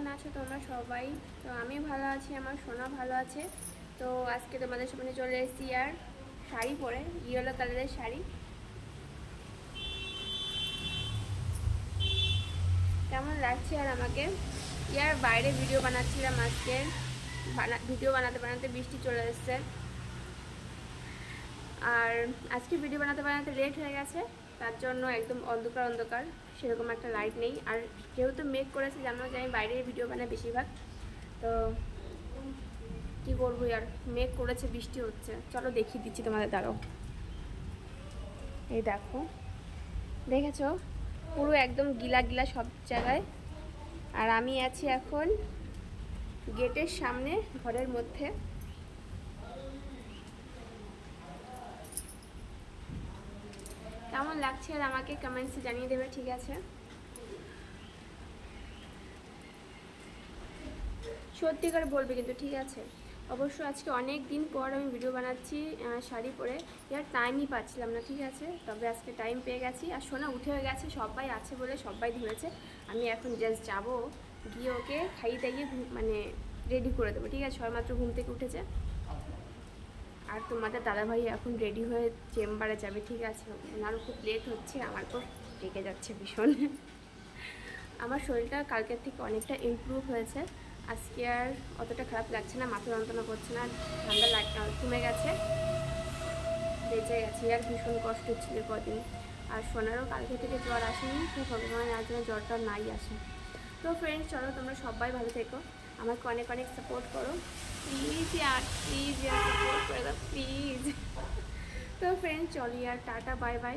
কেমন আছো তোমরা সবাই? তো আমি ভালো আছি, আমার সোনা ভালো আছে। তো আজকে তোমাদের সামনে চলে এসেছি আর শাড়ি পরে, ইয়েলো কালারের শাড়ি। কেমন লাগছে আর আমাকে? ইয়ার বাইরে ভিডিও বানাচ্ছিলাম আজকে, ভিডিও বানাতে বানাতে বৃষ্টি চলে এসছে। আর আজকে ভিডিও বানাতে বানাতে লেট হয়ে গেছে, তার জন্য একদম অন্ধকার অন্ধকার, সেরকম একটা লাইট নেই। আর যেহেতু মেক করেছে, জানো যে আমি বাইরে ভিডিও বানাই বেশিরভাগ, তো কী করবো আর, মেঘ করেছে, বৃষ্টি হচ্ছে। চলো দেখিয়ে দিচ্ছি তোমাদের, দাঁড়াও। এই দেখো, দেখেছো পুরো একদম গিলা গিলা সব জায়গায়। আর আমি আছি এখন গেটের সামনে, ঘরের মধ্যে। কেমন লাগছে আর আমাকে কমেন্টসে জানিয়ে দেবে, ঠিক আছে? সত্যি করে বলবে কিন্তু, ঠিক আছে? অবশ্য আজকে অনেক দিন পর আমি ভিডিও বানাচ্ছি শাড়ি পরে, ইয়ার টাইমই পাচ্ছিলাম না, ঠিক আছে? তবে আজকে টাইম পেয়ে গেছি। আর সোনা উঠে হয়ে গেছে, সবাই আছে বলে সবাই ধরেছে। আমি এখন জাস্ট যাবো, গিয়ে ওকে খাইয়ে দাইয়ে মানে রেডি করে দেবো, ঠিক আছে? সবাই মাত্র ঘুম থেকে উঠেছে। আর তোমাদের দাদাভাই এখন রেডি হয়ে চেম্বারে যাবে, ঠিক আছে? ওনারও খুব লেট হচ্ছে, আমার তো রেগে যাচ্ছে ভীষণ। আমার শরীরটা কালকের থেকে অনেকটা ইমপ্রুভ হয়েছে, আজকে আর অতটা খারাপ লাগছে না, মাথা যন্ত্রণা করছে না, ঠান্ডা কমে গেছে, বেঁচে গেছে। আর ভীষণ কষ্ট ছিল কদিন। আর সোনারও কালকে থেকে জ্বর আসেনি, তো ভগবানের আর যেন জ্বরটা নাই আসে। তো ফ্রেন্ডস, চলো তোমরা সবাই ভালো থেকো, আমাকে অনেক অনেক সাপোর্ট করো প্লিজ, প্লিজ সাপোর্ট করে দাও প্লিজ। তো ফ্রেন্ডস, চলি আর টাটা, বাই বাই।